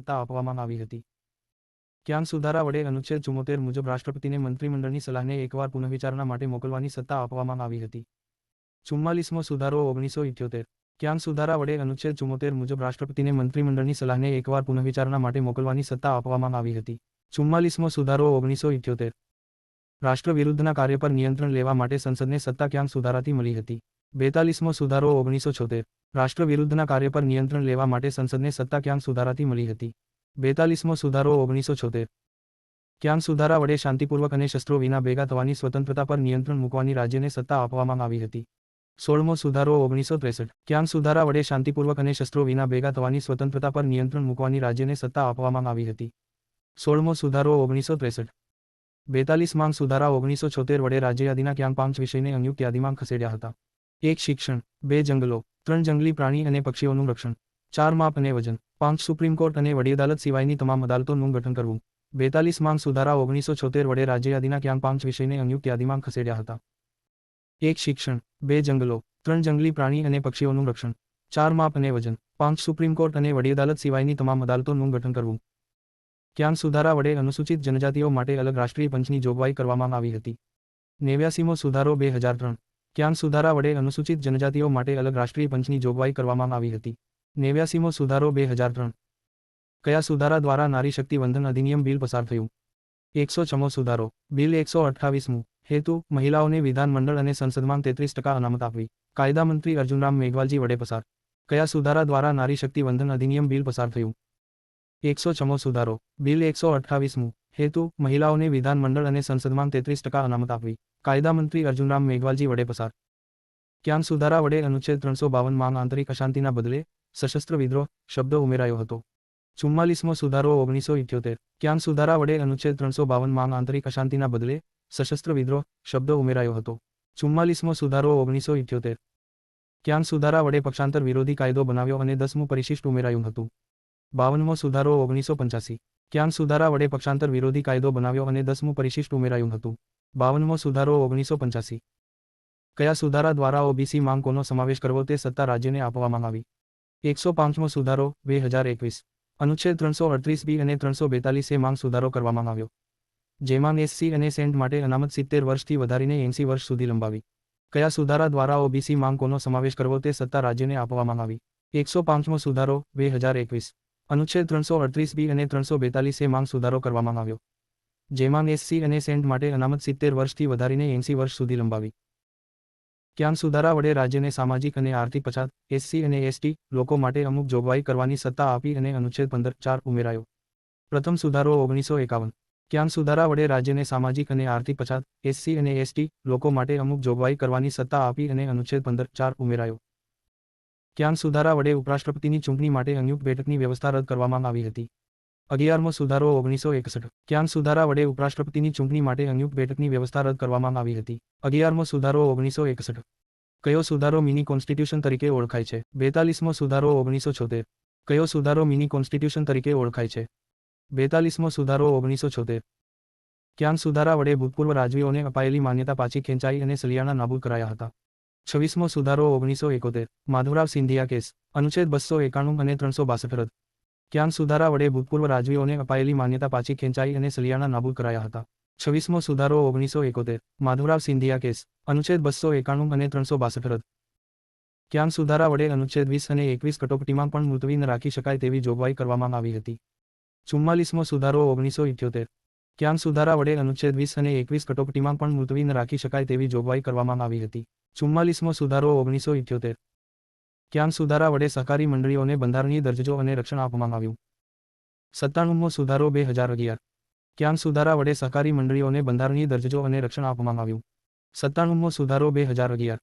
સત્તા આપવામાં આવી હતી. ક્યાંક સુધારા વડે અનુચ્છેદ 74 મુજબ રાષ્ટ્રપતિને મંત્રીમંડળની સલાહને એકવાર પુનઃવિચારણા માટે મોકલવાની સત્તા આપવામાં આવી હતી. 44મો સુધારો 1978 ક્યાંક સુધારા વડે અનુચ્છેદ 74 મુજબ રાષ્ટ્રપતિને મંત્રીમંડળની સલાહને એકવાર પુનઃવિચારણા માટે મોકલવાની સત્તા આપવામાં આવી હતી. 44મો સુધારો 1978 રાષ્ટ્ર વિરુદ્ધના કાર્ય પર નિયંત્રણ લેવા માટે સંસદને સત્તા ક્યાંક સુધારાથી મળી હતી. 42મો સુધારો 1976 રાષ્ટ્ર વિરુદ્ધના કાર્ય પર નિયંત્રણ લેવા માટે સંસદને સત્તા ક્યાંક સુધારાથી મળી હતી. 42મો સુધારો 1976 ક્યાંક સુધારા વડે શાંતિપૂર્વક અને શસ્ત્રો વિના ભેગા થવાની સ્વતંત્રતા પર નિયંત્રણ મૂકવાની રાજ્યને સત્તા આપવામાં આવી હતી. 16મો સુધારો 1963 ક્યાંક સુધારા વડે શાંતિપૂર્વક અને શસ્ત્રો વિના ભેગા થવાની સ્વતંત્રતા પર નિયંત્રણ મૂકવાની રાજ્યને સત્તા આપવામાં આવી હતી. 16મો સુધારો 1963 42 માંગ સુધારા 1976 વડે રાજ્ય યાદીના ક્યાંક 5 વિષયને સંયુક્ત યાદીમાં ખસેડ્યા હતા. 1 શિક્ષણ, 2 જંગલો, 3 જંગલી પ્રાણી અને પક્ષીઓનું રક્ષણ, 4 માપ અને વજન, 5 સુપ્રીમ કોર્ટ અને વડી અદાલત સિવાયની તમામ અદાલતોનું ગઠન કરવું. 42 માંગ સુધારા 1976 વડે રાજ્ય યાદીના ક્યાંક 5 વિષયને સંયુક્ત યાદીમાં ખસેડ્યા હતા. 1 શિક્ષણ, 2 જંગલો, 3 જંગલી પ્રાણી અને પક્ષીઓનું રક્ષણ, 4 માપ અને વજન, 5 સુપ્રીમ કોર્ટ અને વડી અદાલત સિવાયની તમામ અદાલતોનું ગઠન કરવું. ક્યાંક સુધારા વડે અનુસૂચિત જનજાતિઓ માટે અલગ રાષ્ટ્રીય પંચની જોગવાઈ કરવામાં આવી હતી. 89મો સુધારો 2003 ક્યાંક સુધારા વડે અનુસૂચિત જનજાતિઓ માટે અલગ રાષ્ટ્રીય પંચની જોગવાઈ કરવામાં આવી હતી. 89મો સુધારો 2003 કયા સુધારા દ્વારા નારી શક્તિ વંદન અધિનિયમ બિલ પસાર થયું? 106મો સુધારો બિલ 128મું હેતુ મહિલાઓને વિધાનમંડળ અને સંસદમાં 33% અનામત આપવી. કાયદા મંત્રી અર્જુનરામ મેઘવાલજી વડે પસાર. કયા સુધારા દ્વારા નારી શક્તિ વંદન અધિનિયમ બિલ પસાર થયું? 106મો સુધારો બિલ 128મું હેતુ મહિલાઓને વિધાનમંડળ અને સંસદમાં 33% અનામત આપવી. કાયદા મંત્રી અર્જુનરામ મેઘવાલજી વડે પસાર. ક્યાંક સુધારા વડે અનુચ્છેદ 352 માં આંતરિક અશાંતિના બદલે સશસ્ત્ર વિદ્રોહ શબ્દ ઉમેરાયો હતો. 44મો સુધારો 1978 ક્યાંક સુધારા વડે અનુચ્છેદ 352 માં આંતરિક અશાંતિના બદલે સશસ્ત્ર વિદ્રોહ શબ્દ ઉમેરાયો હતો. 44મો સુધારો 1978 ક્યાંક સુધારા વડે પક્ષાંતર વિરોધી કાયદો બનાવ્યો અને 10મું પરિશિષ્ટ ઉમેરાયું હતું. 52મો સુધારો 1985 ક્યાંક સુધારા વડે પક્ષાંતર વિરોધી કાયદો બનાવ્યો અને 10મું પરિશિષ્ટ ઉમેરાયું હતું. 52મો સુધારો 1985 કયા સુધારા દ્વારા ઓબીસી માંકોનો સમાવેશ કરવો તે સત્તા રાજ્યને આપવામાં આવી? 105મો સુધારો 2021 અનુચ્છેદ 338 અને 342 માંગ સુધારો કરવામાં આવ્યો. જેમાં એસસી અને સેન્ટ માટે અનામત 70 વર્ષથી વધારીને 80 વર્ષ સુધી લંબાવી. કયા સુધારા દ્વારા ઓબીસી માંકોનો સમાવેશ કરવો તે સત્તા રાજ્યને આપવામાં આવી? 105મો સુધારો 2021 અનુચ્છેદ 338 અને 342 માંગ સુધારો કરવામાં આવ્યો. જેમાં એસસી અને સેન્ટ માટે અનામત 70 વર્ષથી વધારીને 80 વર્ષ સુધી લંબાવી. ક્યાંક સુધારા વડે રાજ્યને સામાજિક અને આર્થિક પછાત એસસી અને એસટી લોકો માટે અમુક જોગવાઈ કરવાની સત્તા આપી અને અનુચ્છેદ 15(4) ઉમેરાયો. પ્રથમ સુધારો 1951 ક્યાંક સુધારા વડે રાજ્યને સામાજિક અને આર્થિક પછાત એસસી અને એસટી લોકો માટે અમુક જોગવાઈ કરવાની સત્તા આપી અને અનુચ્છેદ 15(4) ઉમેરાયો. ક્યાંક સુધારા વડે ઉપરાષ્ટ્રપતિની ચૂંટણી માટે સંયુક્ત બેઠકની વ્યવસ્થા રદ કરવામાં આવી હતી. 11મો સુધારો 1961 ક્યાંક સુધારા વડે ઉપરાષ્ટ્રપતિની ચૂંટણી માટે સંયુક્ત બેઠકની વ્યવસ્થા રદ કરવામાં આવી હતી. 11મો સુધારો 1961 કયો સુધારો મિની કોન્સ્ટિટ્યુશન તરીકે ઓળખાય છે? 42મો સુધારો 1976 કયો સુધારો મિની કોન્સ્ટિટ્યુશન તરીકે ઓળખાય છે? 42મો સુધારો 1976 ક્યાંક સુધારા વડે ભૂતપૂર્વ રાજવીઓને અપાયેલી માન્યતા પાછી ખેંચાઈ અને સલિયાણા નાબૂદ કરાયા હતા. 26મો સુધારો 1971 માધવરાવ સિંધિયા કેસ અનુચ્છેદ 291 અને 362 રદ. ક્યાંક સુધારા વડે ભૂતપૂર્વ રાજવીઓને અપાયેલી માન્યતા પાછી ખેંચાઈ અને સલિયાણા નાબૂદ કરાયા હતા. 26મો સુધારો 1971 માધવરાવ સિંધિયા કેસ અનુચ્છેદ 291 અને 362 રદ. ક્યાંક સુધારા વડે અનુચ્છેદ 20 અને 21 કટોકટીમાં પણ મુલતવી ન રાખી શકાય તેવી જોગવાઈ કરવામાં આવી હતી. 44મો સુધારો 1978 ક્યાંક સુધારા વડે અનુચ્છેદ 20 અને 21 કટોકટીમાં પણ મુલતવી ન રાખી શકાય તેવી જોગવાઈ કરવામાં આવી હતી. 44મો સુધારો 1978 ક્યાંક સુધારા વડે સહકારી મંડળીઓને બંધારણીય દરજ્જો અને રક્ષણ આપવામાં આવ્યું. 97મો સુધારો 2011 ક્યાંક સુધારા વડે સહકારી મંડળીઓને બંધારણીય દરજ્જો અને રક્ષણ આપવામાં આવ્યું. 97મો સુધારો 2011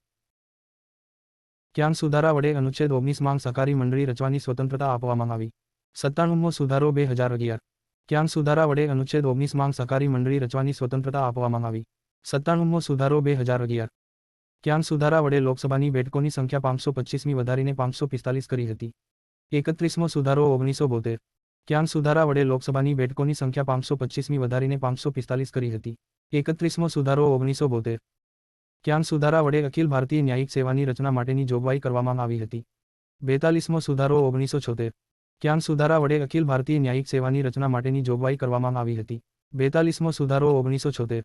ક્યાંક સુધારા વડે અનુચ્છેદ 19 માંગ સહકારી મંડળી રચવાની સ્વતંત્રતા આપવામાં આવી. 97મો સુધારો 2011 ક્યાંક સુધારા વડે અનુચ્છેદ 19 માંગ સહકારી મંડળી રચવાની સ્વતંત્રતા આપવામાં આવી. 97મો સુધારો 2011 ક્યાંક સુધારા વડે લોકસભાની બેઠકોની સંખ્યા 525મી વધારીને 545 કરી હતી. 31મો સુધારો 1972 ક્યાંક સુધારા વડે લોકસભાની બેઠકોની સંખ્યા 525મી વધારીને 545 કરી હતી. 31મો સુધારો 1972 ક્યાંક સુધારા વડે અખિલ ભારતીય ન્યાયિક સેવાની રચના માટેની જોગવાઈ કરવામાં આવી હતી. 42મો સુધારો 1976 ક્યાંક સુધારા વડે અખિલ ભારતીય ન્યાયિક સેવાની રચના માટેની જોગવાઈ કરવામાં આવી હતી. 42મો સુધારો 1976.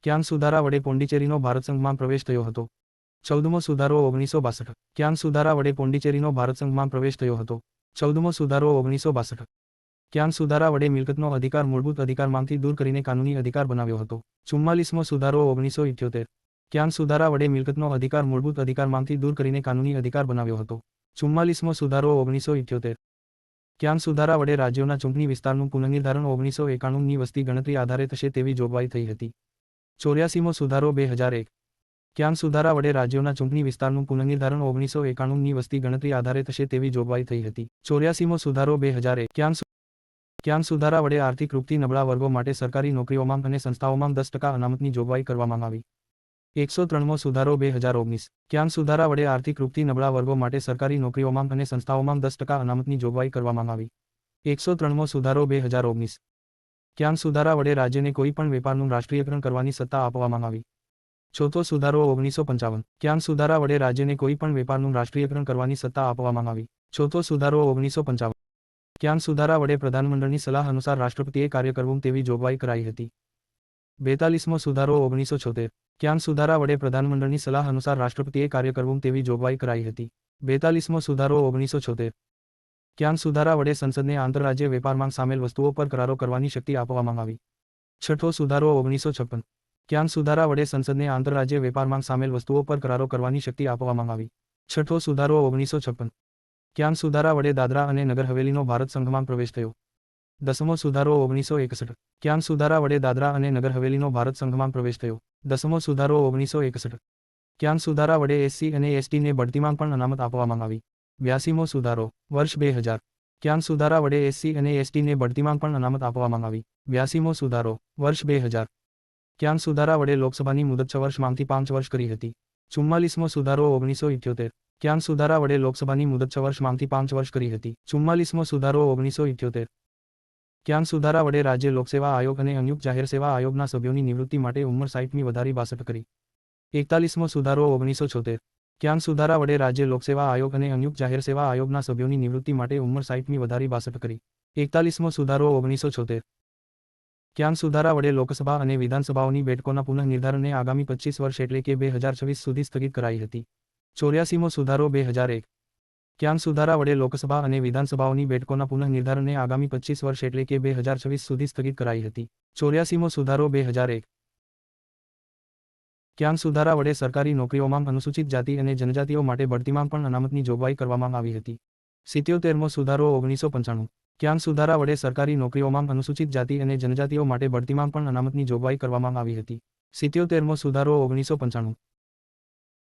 ક્યાંક સુધારા વડે પોંડિચેરીનો ભારત સંઘમાં પ્રવેશ થયો હતો. 14મો સુધારો 1962. ક્યાંક સુધારા વડે પોંડિચેરીનો ભારત સંઘમાં પ્રવેશ થયો હતો. 14મો સુધારો 1962. ક્યાંક સુધારા વડે મિલકતનો અધિકાર મૂળભૂત અધિકારમાંથી દૂર કરીને કાનૂની અધિકાર બનાવ્યો હતો. 44મો સુધારો 1978. ક્યાંક સુધારા વડે મિલકતનો અધિકાર મૂળભૂત અધિકારમાંથી દૂર કરીને કાનૂની અધિકાર બનાવ્યો હતો. 44મો સુધારો 1978. ક્યાંક સુધારા વડે રાજ્યોના ચૂંટણી વિસ્તારનું પુનઃનિર્ધારણ 1991ની વસ્તી ગણતરી આધારે થશે તેવી જોગવાઈ થઈ હતી. 84મો સુધારો 2001. ક્યાંક સુધારા વડે રાજ્યોના ચૂંટણી વિસ્તારનું પુનઃનિર્ધારણ 1991ની વસ્તી ગણતરી આધારે થશે તેવી જોગવાઈ થઈ હતી. 84મો સુધારો 2001. ક્યાંક સુધારા વડે આર્થિક રૂપથી નબળા વર્ગો માટે સરકારી નોકરીઓમાં અને સંસ્થાઓમાં 10% અનામતની જોગવાઈ કરવામાં આવી. 103મો સુધારો 2019. ક્યાંક સુધારા વડે આર્થિક રૂપથી નબળા વર્ગો માટે સરકારી નોકરીઓમાં અને સંસ્થાઓમાં 10% અનામતની જોગવાઈ કરવામાં આવી. 103મો સુધારો 2019. ક્યાંક સુધારા વડે રાજ્યને કોઈ પણ વેપારનું રાષ્ટ્રીયકરણ કરવાની સત્તા આપવામાં આવી. ચોથો સુધારો 1955. ક્યાંક સુધારા વડે રાજ્યને કોઈ પણ વેપારનું રાષ્ટ્રીયકરણ કરવાની સત્તા આપવામાં આવી. ચોથો સુધારો 1955. ક્યાંક સુધારા વડે પ્રધાનમંડળની સલાહ અનુસાર રાષ્ટ્રપતિએ કાર્ય કરવું તેવી જોગવાઈ કરાઈ હતી. 42મો સુધારો 1976. ક્યાંક સુધારા વડે પ્રધાનમંડળની સલાહ અનુસાર રાષ્ટ્રપતિએ કાર્ય કરવું તેવી જોગવાઈ કરાઈ હતી. 42મો સુધારો 1976. ક્યાંક સુધારા વડે સંસદને આંતરરાજ્ય વેપારમાં સામેલ વસ્તુઓ પર કરારો કરવાની શક્તિ આપવામાં આવી. છઠ્ઠો સુધારો 1956. ક્યાંક સુધારા વડે સંસદને આંતરરાજ્ય વેપારમાં સામેલ વસ્તુઓ પર કરારો કરવાની શક્તિ આપવામાં આવી. છઠ્ઠો સુધારો 1956. ક્યાંક સુધારા વડે દાદરા અને નગર હવેલીનો ભારત સંઘમાં પ્રવેશ થયો. 10મો સુધારો 1961. ક્યાંક સુધારા વડે દાદરા અને નગર હવેલીનો ભારત સંઘમાં પ્રવેશ થયો. 10મો સુધારો 1961. ક્યાંક સુધારા વડે એસસી અને એસટીને બઢતીમાં પણ અનામત આપવામાં આવી. 82મો સુધારો. વર્ષ 2000. ક્યાંક સુધારા વડે એસસી અને એસટીને બઢતીમાં પણ અનામત આપવામાં આવી. 82મો સુધારો. વર્ષ 2000. ક્યાંક સુધારા વડે લોકસભાની મુદત 6 વર્ષમાંથી 5 વર્ષ કરી હતી. 44મો સુધારો 1978. ક્યાંક સુધારા વડે લોકસભાની મુદત 6 વર્ષમાંથી 5 વર્ષ કરી હતી. 44મો સુધારો 1978. ક્યાંક સુધારા વડે રાજ્ય લોકસેવા આયોગ અને સંયુક્ત જાહેર સેવા આયોગના સભ્યોની નિવૃત્તિ માટે ઉંમર 60મી વધારી 62 કરી. 41મો સુધારો 1976. ક્યાંક સુધારા વડે રાજ્ય લોકસેવા આયોગ અને સંયુક્ત જાહેર સેવા આયોગના સભ્યોની નિવૃત્તિ માટે ઉંમર 60મી વધારી 62 કરી. 41મો સુધારો 1976. ક્યાંક સુધારા વડે લોકસભા અને વિધાનસભાઓની બેઠકોના પુનઃનિર્ધારણને આગામી 25 વર્ષ એટલે કે 2026 સુધી સ્થગિત કરાઈ હતી. 84મો સુધારો 2001. ક્યાંક સુધારા વડે લોકસભા અને વિધાનસભાઓની બેઠકોના પુનઃનિર્ધારણને આગામી 25 વર્ષ એટલે કે 2026 સુધી સ્થગિત કરાઈ હતી. 84મો સુધારો 2001. ક્યાંક સુધારા વડે સરકારી નોકરીઓમાં અનુસૂચિત જાતિ અને જનજાતિઓ માટે બઢતીમાં પણ અનામતની જોગવાઈ કરવામાં આવી હતી. 77મો સુધારો 1995. ક્યાંક સુધારા વડે સરકારી નોકરીઓમાં અનુસૂચિત જાતિ અને જનજાતિઓ માટે બઢતીમાં પણ અનામતની જોગવાઈ કરવામાં આવી હતી. 77મો સુધારો 1995.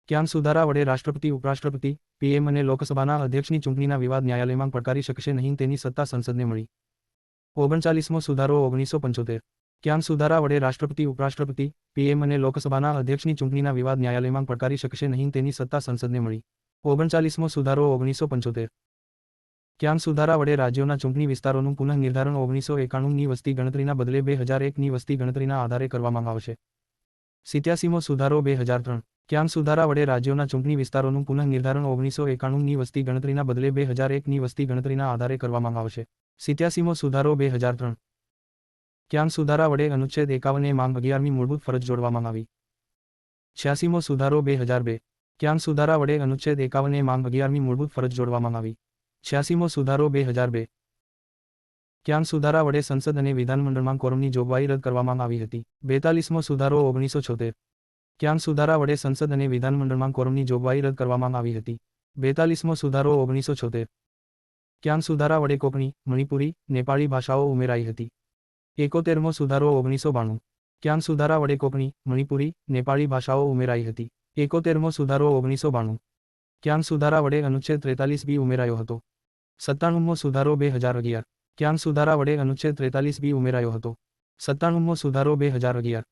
ક્યાંક સુધારા વડે રાષ્ટ્રપતિ, ઉપરાષ્ટ્રપતિ, પીએમ અને લોકસભાના અધ્યક્ષની ચૂંટણીના વિવાદ ન્યાયાલયમાં પડકારી શકશે નહીં તેની સત્તા સંસદને મળી. 39મો સુધારો 1975. ક્યાંક સુધારા વડે રાષ્ટ્રપતિ, ઉપરાષ્ટ્રપતિ, પીએમ અને લોકસભાના અધ્યક્ષની ચૂંટણીના વિવાદ ન્યાયાલયમાં પડકારી શકશે નહીં તેની સત્તા સંસદને મળી. 39મો સુધારો 1975. ક્યાંક સુધારા વડે રાજ્યોના ચૂંટણી વિસ્તારોનું પુનઃનિર્ધારણ 1991ની વસ્તી ગણતરીના બદલે 2001ની વસ્તી ગણતરીના આધારે કરવામાં આવશે. 87મો સુધારો 2003. ક્યાંક સુધારા વડે રાજ્યોના ચૂંટણી વિસ્તારોનું પુનઃનિર્ધારણ 1991ની વસ્તી ગણતરીના બદલે 2001ની વસ્તી ગણતરીના આધારે કરવામાં આવશે. 87મો સુધારો 2003. ક્યાંક સુધારા વડે અનુચ્છેદ 51 માંગ 11મી મૂળભૂત ફરજ જોડવામાં આવી. 86મો સુધારો 2002. ક્યાંક સુધારા વડે અનુચ્છેદ 51 માંગ 11મી મૂળભૂત ફરજ જોડવામાં આવી. 86મો સુધારો 2002. ક્યાંક સુધારા વડે સંસદ અને વિધાનમંડળમાં કોરમની જોગવાઈ રદ કરવામાં આવી હતી. 42મો સુધારો 1976. ક્યાંક સુધારા વડે સંસદ અને વિધાનમંડળમાં કોરમની જોગવાઈ રદ કરવામાં આવી હતી. 42મો સુધારો 1976. ક્યાંક સુધારા વડે કોંકણી, મણિપુરી, નેપાળી ભાષાઓ ઉમેરાઈ હતી. 71મો સુધારો 1992. ક્યાંક સુધારા વડે કોંકણી, મણિપુરી, નેપાળી ભાષાઓ ઉમેરાઈ હતી. 71મો સુધારો 1992. ક્યાંક સુધારા વડે અનુચ્છેદ 43B ઉમેરાયો હતો. 97મો સુધારો 2011. ક્યાંક સુધારા વડે અનુચ્છેદ 43B ઉમેરાયો હતો. 97મો સુધારો 2011.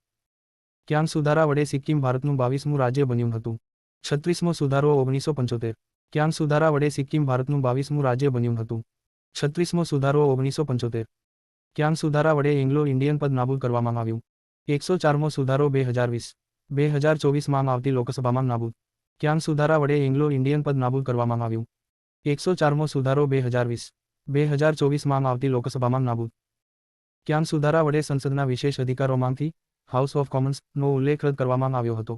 ક્યાંક સુધારા વડે સિક્કિમ ભારતનું 22મું રાજ્ય બન્યું હતું. 36મો સુધારો 1975. ક્યાંક સુધારા વડે સિક્કિમ ભારતનું 22મું રાજ્ય બન્યું હતું. 36મો સુધારો 1975. ક્યાંક સુધારા વડે એંગ્લો ઇન્ડિયન પદ નાબૂદ કરવામાં આવ્યું. 104મો સુધારો 2020. 2024માં આવતી લોકસભામાં નાબૂદ. ક્યાંક સુધારા વડે એંગ્લો ઇન્ડિયન પદ નાબૂદ કરવામાં આવ્યું. 104મો સુધારો 2020. 2024માં આવતી લોકસભામાં નાબૂદ. ક્યાંક સુધારા વડે સંસદના વિશેષ અધિકારોમાંથી હાઉસ ઓફ કોમન્સનો ઉલ્લેખ રદ કરવામાં આવ્યો હતો.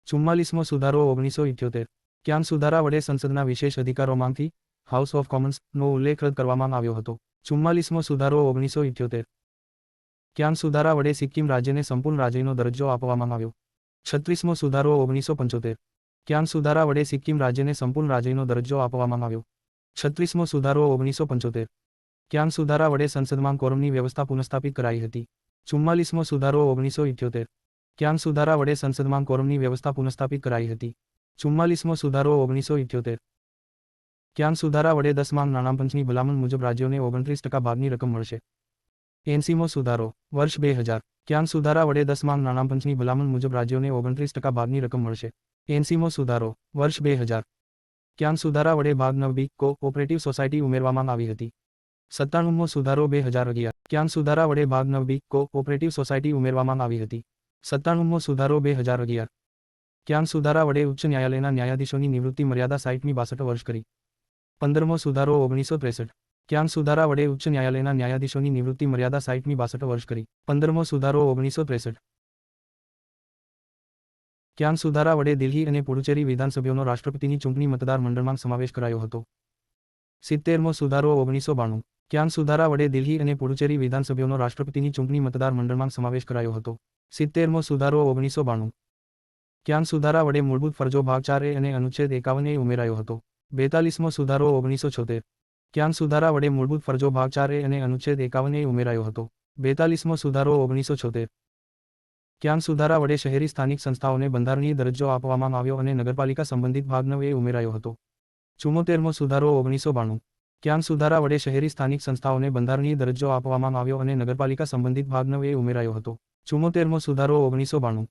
44મો સુધારો 1978. ક્યાંક સુધારા વડે સંસદના વિશેષ અધિકારોમાંથી હાઉસ ઓફ કોમન્સનો ઉલ્લેખ રદ કરવામાં આવ્યો હતો. 44મો સુધારો 1978. ક્યાંક સુધારા વડે સિક્કિમ રાજ્યને સંપૂર્ણ રાજ્યનો દરજ્જો આપવામાં આવ્યો. 36મો સુધારો 1975. ક્યાંક સુધારા વડે સિક્કિમ રાજ્યને સંપૂર્ણ રાજ્યનો દરજ્જો આપવામાં આવ્યો. 36મો સુધારો 1975. ક્યાંક સુધારા વડે સંસદમાં કોરમની વ્યવસ્થા પુનઃસ્થાપિત કરાઈ હતી. 44મો સુધારો 1978. ક્યાંક સુધારા વડે સંસદમાં કોરમની વ્યવસ્થા પુનઃસ્થાપિત કરાઈ હતી. 44મો સુધારો 1978. ક્યાંક સુધારા વડે 10માં નાણાપંચની ભલામણ મુજબ રાજ્યોને 29% ભાગની રકમ મળશે. 80મો સુધારો. વર્ષ 2000. ક્યાંક સુધારા વડે 10માં નાણાપંચની ભલામણ મુજબ રાજ્યોને 29% ભાગની રકમ મળશે. 80મો સુધારો. વર્ષ 2000. ક્યાંક સુધારા વડે ભાગ 9 કો-ઓપરેટિવ સોસાયટી ઉમેરવામાં આવી હતી. 97મો સુધારો 2011. ક્યાંક સુધારા વડે ભાગ 9 કો-ઓપરેટિવ સોસાયટી ઉમેરવામાં આવી હતી. 97મો સુધારો 2011. ક્યાંક સુધારા વડે ઉચ્ચ ન્યાયાલયના ન્યાયાધીશોની નિવૃત્તિ મર્યાદા 60 વર્ષ કરી. 15મો સુધારો 1963. ક્યાંક સુધારા વડે ઉચ્ચ ન્યાયાલયના ન્યાયાધીશોની નિવૃત્તિ મર્યાદા 60 વર્ષ કરી. 15મો સુધારો 1963. ક્યાંક સુધારા વડે દિલ્હી અને પુડુચેરી વિધાનસભાઓનો રાષ્ટ્રપતિની ચૂંટણી મતદાર મંડળમાં સમાવેશ કરાયો હતો. 70મો સુધારો 1992. ક્યાંક સુધારા વડે દિલ્હી અને પુડુચેરી વિધાનસભાઓનો રાષ્ટ્રપતિની ચૂંટણી મતદાર મંડળમાં સમાવેશ કરાયો હતો. 70મો સુધારો 1992. ક્યાંક સુધારા વડે મૂળભૂત ફરજો ભાગ 4A અને અનુચ્છેદ 51A ઉમેરાયો હતો. 42મો સુધારો 1976. ક્યાંક સુધારા વડે મૂળભૂત ફરજો ભાગ 4A અને અનુચ્છેદ 51A ઉમેરાયો હતો. 42મો સુધારો 1976. ક્યાંક સુધારા વડે શહેરી સ્થાનિક સંસ્થાઓને બંધારણીય દરજ્જો આપવામાં આવ્યો અને નગરપાલિકા સંબંધિત ભાગ 9A ઉમેરાયો હતો. 74મો સુધારો 1992. ક્યાંક સુધારા વડે શહેરી સ્થાનિક સંસ્થાઓને બંધારણીય દરજ્જો આપવામાં આવ્યો અને નગરપાલિકા સંબંધિત ભાગ 9A ઉમેરાયો હતો. 74મો સુધારો 1992.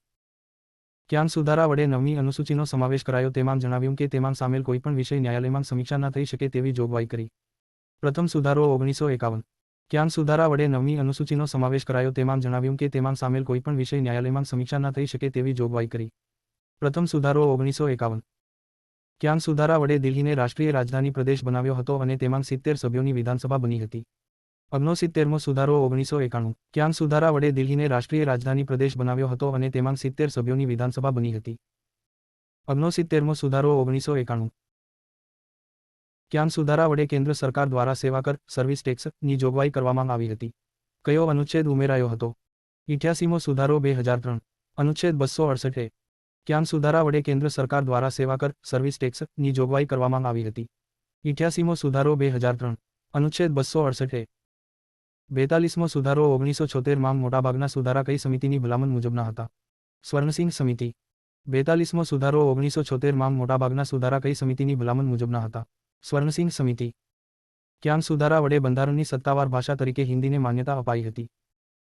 ક્યાંક સુધારા વડે 9મી અનુસૂચિનો સમાવેશ કરાયો. તેમાં જણાવ્યું કે તેમાં સામેલ કોઈપણ વિષય ન્યાયાલયમાં સમીક્ષા ન થઈ શકે તેવી જોગવાઈ કરી. પ્રથમ સુધારો 1951. ક્યાંક સુધારા વડે 9મી અનુસૂચિનો સમાવેશ કરાયો. તેમાં જણાવ્યું કે તેમાં સામેલ કોઈપણ વિષય ન્યાયાલયમાં સમીક્ષા ન થઈ શકે તેવી જોગવાઈ કરી. પ્રથમ સુધારો 1951. ક્યાંક સુધારા વડે દિલ્હીને રાષ્ટ્રીય રાજધાની પ્રદેશ બનાવ્યો હતો અને તેમાં 70 સભ્યોની વિધાનસભા બની હતી. 69મો સુધારો 1991. ક્યાંક સુધારા વડે દિલ્હીને રાષ્ટ્રીય રાજધાની પ્રદેશ બનાવ્યો હતો અને તેમાં 70 સભ્યોની વિધાનસભા બની હતી. 69મો સુધારો 1991. ક્યાંક સુધારા વડે કેન્દ્ર સરકાર દ્વારા સેવા કર સર્વિસ ટેક્સની જોગવાઈ કરવામાં આવી હતી. કયો અનુચ્છેદ ઉમેરાયો હતો? 88મો સુધારો 2003. અનુચ્છેદ 268A. ક્યાંક સુધારા વડે કેન્દ્ર સરકાર દ્વારા સેવા કર સર્વિસ ટેક્સની જોગવાઈ કરવામાં આવી હતી. 88મો સુધારો 2003. અનુચ્છેદ 268A. 42મો સુધારો 1976માં મોટાભાગના સુધારા કઈ સમિતિની ભલામણ મુજબના હતા? સ્વર્ણસિંહ સમિતિ. 42મો સુધારો 1976માં મોટાભાગના સુધારા કઈ સમિતિની ભલામણ મુજબના હતા? સ્વર્ણસિંહ સમિતિ. ક્યાંક સુધારા વડે બંધારણની સત્તાવાર ભાષા તરીકે હિન્દીને માન્યતા અપાઈ હતી.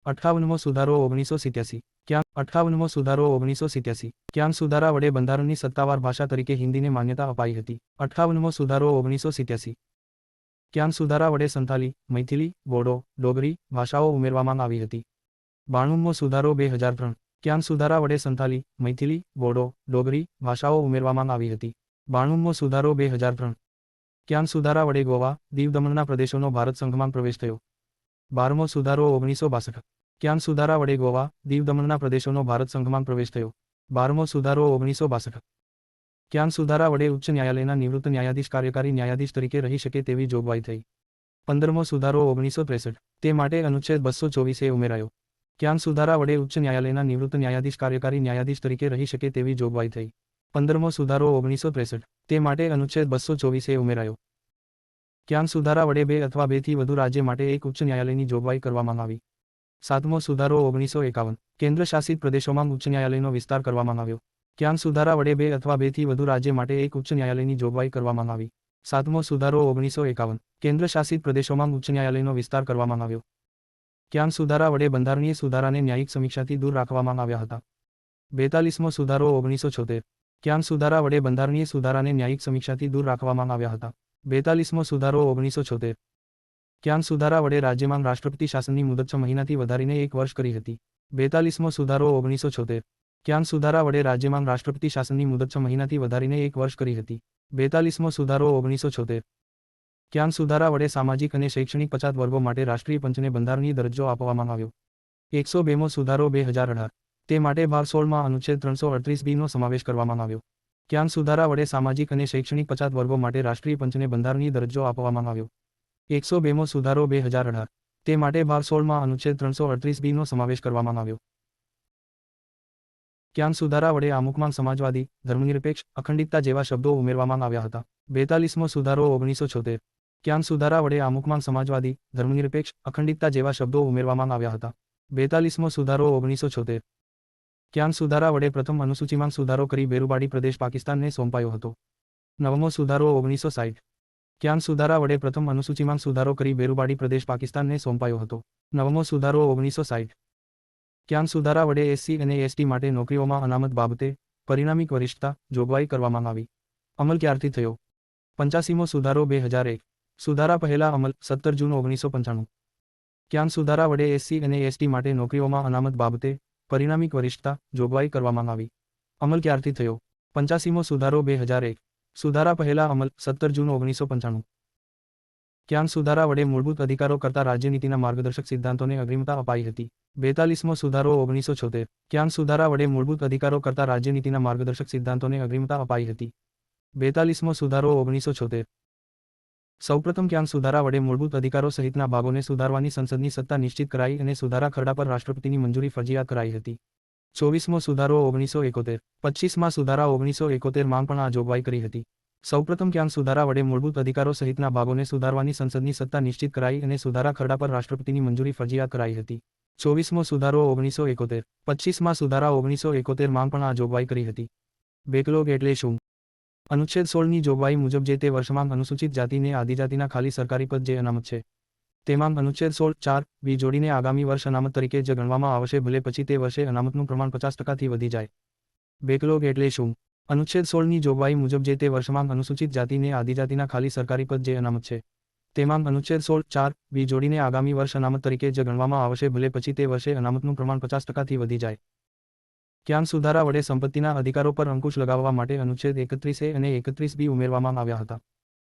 58મો સુધારો 1987. ક્યાંક 58મો સુધારો 1987. ક્યાંક સુધારા વડે બંધારણની સત્તાવાર ભાષા તરીકે હિન્દીને માન્યતા અપાઈ હતી. 58મો સુધારો 1987. ક્યાંક સુધારા વડે સંથાલી, મૈથિલી, બોડો, ડોગરી ભાષાઓ ઉમેરવામાં આવી હતી. 92મો સુધારો 2003. ક્યાંક સુધારા વડે સંથાલી, મૈથિલી, બોડો, ડોગરી ભાષાઓ ઉમેરવામાં આવી હતી. 92મો સુધારો 2003. ક્યાંક સુધારા વડે ગોવા, દીવ દમણના પ્રદેશોનો ભારત સંઘમાં પ્રવેશ થયો. 12મો સુધારો 1962. ક્યાંક સુધારા વડે ગોવા, દીવ દમણના પ્રદેશોનો ભારત સંઘમાં પ્રવેશ થયો. 12મો સુધારો 1962. ક્યાંક સુધારા વડે ઉચ્ચ ન્યાયાલયના નિવૃત્ત ન્યાયાધીશ કાર્યકારી ન્યાયાધીશ તરીકે રહી શકે તેવી જોગવાઈ થઈ. 15મો સુધારો 1963. તે માટે અનુચ્છેદ 224A ઉમેરાયો. ક્યાંક સુધારા વડે ઉચ્ચ ન્યાયાલયના નિવૃત્ત ન્યાયાધીશ કાર્યકારી ન્યાયાધીશ તરીકે રહી શકે તેવી જોગવાઈ થઈ. 15મો સુધારો 1963. તે માટે અનુચ્છેદ 224A ઉમેરાયો. ક્યાંક સુધારા વડે 2 અથવા 2થી વધુ રાજ્ય માટે એક ઉચ્ચ ન્યાયાલયની જોગવાઈ કરવામાં આવી. 7મો સુધારો 1951. કેન્દ્ર શાસિત પ્રદેશોમાં ઉચ્ચ ન્યાયાલયનો વિસ્તાર કરવામાં આવ્યો. ક્યાંક સુધારા વડે 2 અથવા 2થી વધુ રાજ્ય માટે એક ઉચ્ચ ન્યાયાલયની જોગવાઈ કરવામાં આવી. 7મો સુધારો 1951. કેન્દ્ર શાસિત પ્રદેશોમાં ઉચ્ચ ન્યાયાલયનો વિસ્તાર કરવામાં આવ્યો. ક્યાંક સુધારા વડે બંધારણીય સુધારાને ન્યાયિક સમીક્ષાથી દૂર રાખવામાં આવ્યા હતા. 42મો સુધારો 1976. ક્યાંક સુધારા વડે બંધારણીય સુધારાને ન્યાયિક સમીક્ષાથી દૂર રાખવામાં આવ્યા હતા. 42મો સુધારો 1976. ક્યાંક સુધારા વડે રાજ્યમાં રાષ્ટ્રપતિ શાસનની મુદત 6 મહિનાથી વધારીને 1 વર્ષ કરી હતી. 42મો સુધારો 1976. ક્યાંક સુધારા વડે રાજ્યમાં રાષ્ટ્રપતિ શાસનની મુદત 6 મહિનાથી વધારીને 1 વર્ષ કરી હતી. 42મો સુધારો 1976. ક્યાંક સુધારા વડે સામાજિક અને શૈક્ષણિક પછાત વર્ગો માટે રાષ્ટ્રીય પંચને બંધારણીય દરજ્જો આપવામાં આવ્યો. 102મો સુધારો 2018. તે માટે ભાગ 16માં અનુચ્છેદ 338B નો સમાવેશ કરવામાં આવ્યો. ક્યાંક સુધારા વડે સામાજિક અને શૈક્ષણિક પછાત વર્ગો માટે રાષ્ટ્રીય પંચને બંધારણીય દરજ્જો આપવામાં આવ્યો. 102મો સુધારો 2018. તે માટે ભાગ 16માં અનુચ્છેદ 338B નો સમાવેશ કરવામાં આવ્યો. ક્યાંક સુધારા વડે આમુખમાં સમાજવાદી, ધર્મનિરપેક્ષ, અખંડિતતા જેવા શબ્દો ઉમેરવામાં આવ્યા હતા. 42મો સુધારો 1976. ક્યાંક સુધારા વડે આમુખમાં સમાજવાદી, ધર્મનિરપેક્ષ, અખંડિતતા જેવા શબ્દો ઉમેરવામાં આવ્યા હતા. 42મો સુધારો 1976. ક્યાંક સુધારા વડે પ્રથમ અનુસૂચિમાં સુધારો કરી બેરુબાડી પ્રદેશ પાકિસ્તાનને સોંપાયો હતો. 9મો સુધારો 1960. ક્યાંક સુધારા વડે પ્રથમ અનુસૂચિમાં સુધારો કરી બેરુબાડી પ્રદેશ પાકિસ્તાનને સોંપાયો હતો. 9મો સુધારો 1960. ક્યાંક સુધારા વડે એસસી અને એસટી માટે નોકરીઓમાં અનામત બાબતે પરિણામિક વરિષ્ઠતા જોગવાઈ કરવામાં આવી. અમલ ક્યારથી થયો? 85મો સુધારો 2001. સુધારા પહેલા અમલ 17 જૂન 1995. ક્યાંક સુધારા વડે એસસી અને એસટી માટે નોકરીઓમાં અનામત બાબતે પરિણામિક વરિષ્ઠતા જોગવાઈ કરવામાં આવી. અમલ ક્યારથી થયો? 85મો સુધારો 2001. સુધારા પહેલા અમલ 17 જૂન 1995. ક્યાંક સુધારા વડે મૂળભૂત અધિકારો કરતા રાજ્યનીતિના માર્ગદર્શક સિદ્ધાંતોને અગ્રિમતા અપાઈ હતી. 42મો સુધારો 1976. ક્યાંક સુધારા વડે મૂળભૂત અધિકારો કરતા રાજ્યનીતિના માર્ગદર્શક સિદ્ધાંતોને અગ્રિમતા અપાઈ હતી. 42મો સુધારો 1976. સૌપ્રથમ ક્યાંક સુધારા વડે મૂળભૂત અધિકારો સહિતના ભાગોને સુધારવાની સંસદની સત્તા નિશ્ચિત કરાઈ અને સુધારા ખરડા પર રાષ્ટ્રપતિની મંજૂરી ફરજિયાત કરાઈ હતી. 24મો સુધારો 1971. 25મા સુધારા 1971 માં પણ આ જોગવાઈ કરી હતી. સૌપ્રથમ ક્યાંક સુધારા વડે મૂળભૂત અધિકારો સહિતના ભાગોને સુધારવાની સંસદની સત્તા નિશ્ચિત કરાઈ અને સુધારા ખરડા પર રાષ્ટ્રપતિની મંજૂરી ફરજિયાત કરાઈ હતી. 24મો સુધારો 1971. 25મા સુધારા 1971 માં પણ આ જોગવાઈ કરી હતી. બેકલોગ એટલે શું? અનુચ્છેદ 16ની જોગવાઈ મુજબ જે તે વર્ષમાં અનુસૂચિત જાતિને આદિજાતિના ખાલી સરકારી પદ જે અનામત છે તેમાં અનુચ્છેદ 16(4)B જોડીને આગામી વર્ષ અનામત તરીકે જ ગણવામાં આવશે ભલે પછી તે વર્ષે અનામતનું પ્રમાણ 50%થી વધી જાય. બેકલોગ એટલે શું? અનુચ્છેદ 16ની જોગવાઈ મુજબ જે તે વર્ષમાં અનુસૂચિત જાતિને આદિજાતિના ખાલી સરકારી પદ જે અનામત છે તેમાં અનુચ્છેદ 16(4)B જોડીને આગામી વર્ષ અનામત તરીકે જ ગણવામાં આવશે ભલે પછી તે વર્ષે અનામતનું પ્રમાણ 50%થી વધી જાય. ક્યાંક સુધારા વડે સંપત્તિના અધિકારો પર અંકુશ લગાવવા માટે અનુચ્છેદ 31A અને 31B ઉમેરવામાં આવ્યા હતા.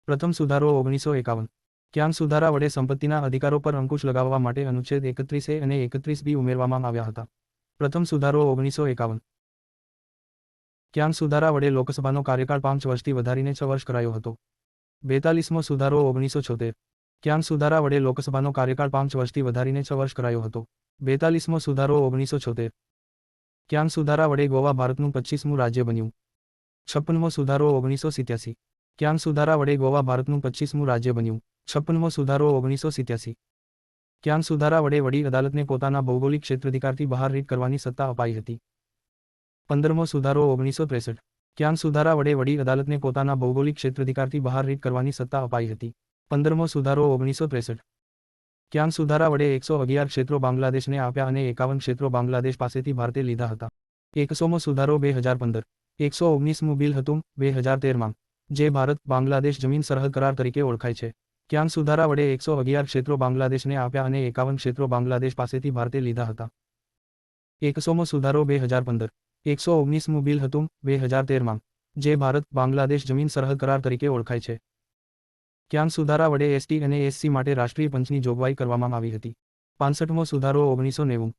પ્રથમ સુધારો 1951. ક્યાંક સુધારા વડે સંપત્તિના અધિકારો પર અંકુશ લગાવવા માટે અનુચ્છેદ 31A અને 31B ઉમેરવામાં આવ્યા હતા. પ્રથમ સુધારો 1951. ક્યાંક સુધારા વડે લોકસભાનો કાર્યકાળ 5 વર્ષથી વધારીને 6 વર્ષ કરાયો હતો. 42મો સુધારો 1976. ક્યાંક સુધારા વડે લોકસભાનો કાર્યકાળ 5 વર્ષથી વધારીને 6 વર્ષ કરાયો હતો. 42મો સુધારો 1976. ક્યાંક સુધારા વડે ગોવા ભારતનું 25મું રાજ્ય બન્યું. 56મો સુધારો 1987. ક્યાંક સુધારા વડે ગોવા ભારતનું 25મું રાજ્ય બન્યું. 56મો સુધારો 1987. ક્યાંક સુધારા વડે વડી અદાલતને પોતાના ભૌગોલિક ક્ષેત્રાધિકારથી બહાર રીટ કરવાની સત્તા અપાઈ હતી. 15મો સુધારો 1963. ક્યાંક સુધારા વડે વડી અદાલતને પોતાના ભૌગોલિક ક્ષેત્રાધિકારથી બહાર રીટ કરવાની સત્તા અપાઈ હતી. 15મો સુધારો 1963. ક્યાંક સુધારા વડે 111 ક્ષેત્રો બાંગ્લાદેશને આપ્યા અને 51 ક્ષેત્રો બાંગ્લાદેશ પાસેથી ભારતે લીધા હતા. 100મો સુધારો 2015. 119મું બિલ હતું 2013માં જે ભારત બાંગ્લાદેશ જમીન સરહદ કરાર તરીકે ઓળખાય છે. ક્યાંક સુધારા વડે 111 ક્ષેત્રો બાંગ્લાદેશને આપ્યા અને 51 ક્ષેત્રો બાંગ્લાદેશ પાસેથી ભારતે લીધા હતા. 100મો સુધારો 2015. 119મું બિલ હતું 2013માં જે ભારત બાંગ્લાદેશ જમીન સરહદ કરાર તરીકે ઓળખાય છે. ક્યાંક સુધારા વડે એસટી અને એસસી માટે રાષ્ટ્રીય પંચની જોગવાઈ કરવામાં આવી હતી. 65મો સુધારો 1990.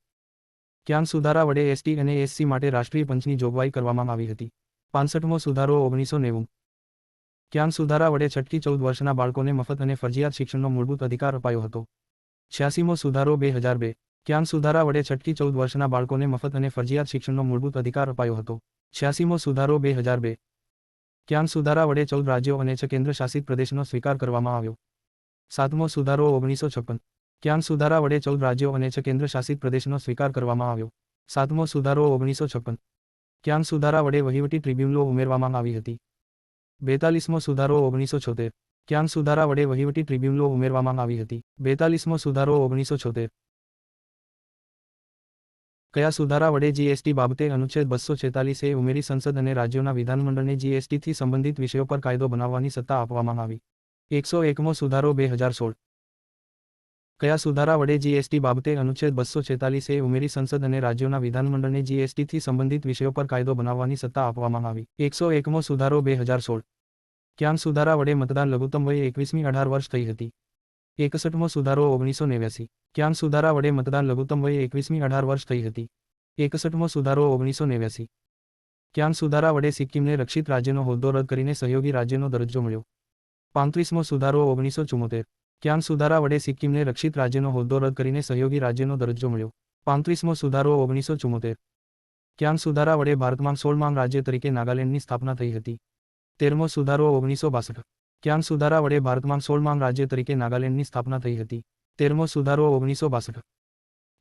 ક્યાંક સુધારા વડે એસટી અને એસસી માટે રાષ્ટ્રીય પંચની જોગવાઈ કરવામાં આવી હતી. 65મો સુધારો 1990. ક્યાંક સુધારા વડે 6 થી 14 વર્ષના બાળકોને મફત અને ફરજિયાત શિક્ષણનો મૂળભૂત અધિકાર અપાયો હતો. 86મો સુધારો 2002. ક્યાંક સુધારા વડે 6 થી 14 વર્ષના બાળકોને મફત અને ફરજિયાત શિક્ષણનો મૂળભૂત અધિકાર અપાયો હતો. 86મો સુધારો 2002. ક્યાંક સુધારા વડે 14 રાજ્યો અને 6 કેન્દ્ર શાસિત પ્રદેશનો સ્વીકાર કરવામાં આવ્યો. 7મો સુધારો 1956. ક્યાંક સુધારા વડે 14 રાજ્યો અને 6 કેન્દ્ર શાસિત પ્રદેશનો સ્વીકાર કરવામાં આવ્યો. 7મો સુધારો 1956. ક્યાંક સુધારા વડે વહીવટી ટ્રિબ્યુનલો ઉમેરવામાં આવી હતી. 42મો સુધારો 1976. ક્યાંક સુધારા વડે વહીવટી ટ્રિબ્યુનલો ઉમેરવામાં આવી હતી. 42મો સુધારો 1976. કયા સુધારા વડે જીએસટી બાબતે અનુચ્છેદ 246A ઉમેરી સંસદ અને રાજ્યોના વિધાનમંડળને જીએસટીથી સંબંધિત વિષયો પર કાયદો બનાવવાની સત્તા આપવામાં આવી. 101મો સુધારો 2016. કયા સુધારા વડે જીએસટી બાબતે અનુચ્છેદ 246A ઉમેરી સંસદ અને રાજ્યોના વિધાનમંડળને જીએસટીથી સંબંધિત વિષયો પર કાયદો બનાવવાની સત્તા આપવામાં આવી. 101મો સુધારો 2016. ક્યાંક સુધારા વડે મતદાન લઘુત્તમ વય 21મી 18 વર્ષ થઈ હતી. 61મો સુધારો 1989. ક્યાંક સુધારા વડે મતદાન લઘુત્તમ વય 21મી 18 વર્ષ થઈ હતી. 61મો સુધારો 1989. ક્યાંક સુધારા વડે સિક્કિમને રક્ષિત રાજ્યનો હોદ્દો રદ કરીને સહયોગી રાજ્યનો દરજ્જો મળ્યો. 35મો સુધારો 1974. ક્યાંક સુધારા વડે સિક્કિમને રક્ષિત રાજ્યનો હોદ્દો રદ કરીને સહયોગી રાજ્યનો દરજ્જો મળ્યો. 35મો સુધારો 1974. ક્યાંક સુધારા વડે ભારતમાં 16માં રાજ્ય તરીકે નાગાલેન્ડની સ્થાપના થઈ હતી. 13મો સુધારો 1962. ક્યાંક સુધારા વડે ભારતમાં 16માં રાજ્ય તરીકે નાગાલેન્ડની સ્થાપના થઈ હતી. 13મો સુધારો 1962.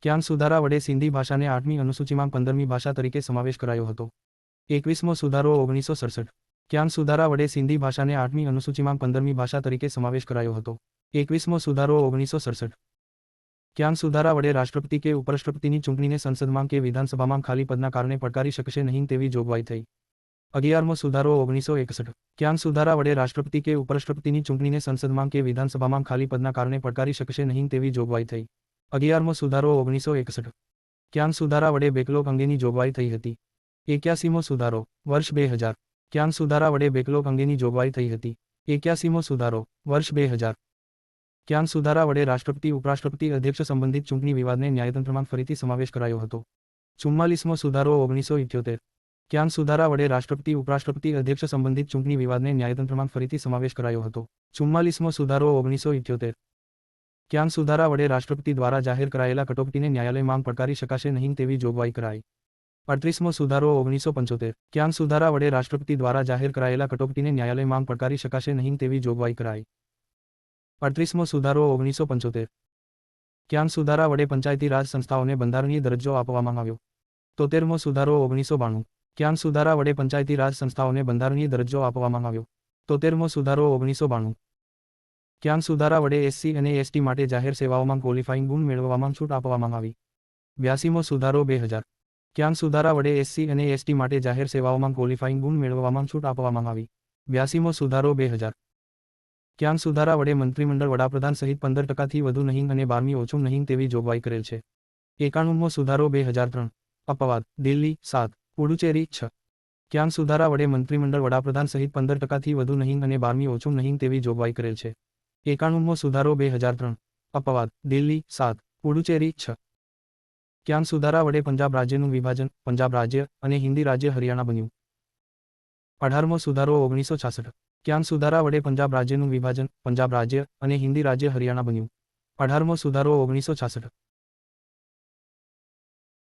ક્યાંક સુધારા વડે સિંધી ભાષાને 8મી અનુસૂચિમાં 15મી ભાષા તરીકે સમાવેશ કરાયો હતો. 21મો સુધારો 1967. ક્યાંક સુધારા વડે સિંધી ભાષાને 8મી અનુસૂચિમાં 15મી ભાષા તરીકે સમાવેશ કરાયો હતો. 21મો સુધારો 1967. ક્યાંક સુધારા વડે રાષ્ટ્રપતિ કે ઉપરાષ્ટ્રપતિની ચૂંટણીને સંસદમાં કે વિધાનસભામાં ખાલી પદના કારણે પડકારી શકશે નહીં તેવી જોગવાઈ થઈ. 11મો સુધારો 1961. ક્યાંક સુધારા વડે રાષ્ટ્રપતિ કે ઉપરાષ્ટ્રપતિની ચૂંટણીને સંસદમાં કે વિધાનસભામાં ખાલી પદના કારણે પડકારી શકશે નહીં તેવી જોગવાઈ થઈ. 11મો સુધારો 1961. ક્યાંક સુધારા વડે બેકલોગ અંગેની જોગવાઈ થઈ હતી. 81મો સુધારો વર્ષ 2000. ક્યાંક સુધારા વડે બેકલોગ અંગેની જોગવાઈ થઈ હતી. 81મો સુધારો વર્ષ 2000. ક્યાંક સુધારા વડે રાષ્ટ્રપતિ ઉપરાષ્ટ્રપતિ અધ્યક્ષ સંબંધિત ચૂંટણી વિવાદને ન્યાયતંત્રમાં ફરીથી સમાવેશ કરાયો હતો. 44મો સુધારો 1978. ક્યાંક સુધારા વડે રાષ્ટ્રપતિ ઉપરાષ્ટ્રપતિ અધ્યક્ષ સંબંધિત ચૂંટણી વિવાદને ન્યાયતંત્રમાં ફરીથી સમાવેશ કરાયો હતો. 44મો સુધારો 1978. ક્યાંક સુધારા વડે રાષ્ટ્રપતિ દ્વારા જાહેર કરાયેલા કટોકટીને ન્યાયાલયમાં પડકારી શકાશે નહીં તેવી જોગવાઈ કરાઈ. 38મો સુધારો 1975. ક્યાંક સુધારા વડે રાષ્ટ્રપતિ દ્વારા જાહેર કરાયેલા કટોકટીને ન્યાયાલયમાં પડકારી શકાશે નહીં તેવી જોગવાઈ કરાઈ. 38મો સુધારો 1975. ક્યાંક સુધારા વડે પંચાયતી રાજ સંસ્થાઓને બંધારણીય દરજ્જો આપવામાં આવ્યો. 73મો સુધારો 1992. ક્યાંક સુધારા વડે પંચાયતી રાજ સંસ્થાઓને બંધારણીય દરજ્જો આપવામાં આવ્યો. 73મો સુધારો 1992. ક્યાંક સુધારા વડે એસસી અને એસટી માટે જાહેર સેવાઓમાં ક્વોલિફાઇંગ ગુણ મેળવવામાં છૂટ આપવામાં આવી. 82મો સુધારો 2000. ક્યાંક સુધારા વડે એસસી અને એસટી માટે જાહેર સેવાઓમાં ક્વોલિફાઇંગ ગુણ મેળવવામાં છૂટ આપવામાં આવી. 82મો સુધારો 2000. ક્યાંક સુધારા વડે મંત્રીમંડળ વડાપ્રધાન સહિત 15%થી વધુ નહીં અને 12મી ઓછું નહીં તેવી જોગવાઈ કરેલ છે. 91મો સુધારો 2003. અપવાદ દિલ્હી 7, પુડુચેરી 6. ક્યાંક સુધારા વડે મંત્રીમંડળ વડાપ્રધાન સહિત 15%થી વધુ નહીં અને 12મી ઓછું નહીં તેવી જોગવાઈ કરેલ છે. 91મો સુધારો 2003. અપવાદ દિલ્હી 7, પુડુચેરી 6. ક્યાંક સુધારા વડે પંજાબ રાજ્યનું વિભાજન પંજાબ રાજ્ય અને હિન્દી રાજ્ય હરિયાણા બન્યું. 18મો સુધારો 1966. ક્યાંક સુધારા વડે પંજાબ રાજ્યનું વિભાજન પંજાબ રાજ્ય અને હિન્દી રાજ્ય હરિયાણા બન્યું. 18મો સુધારો 1966.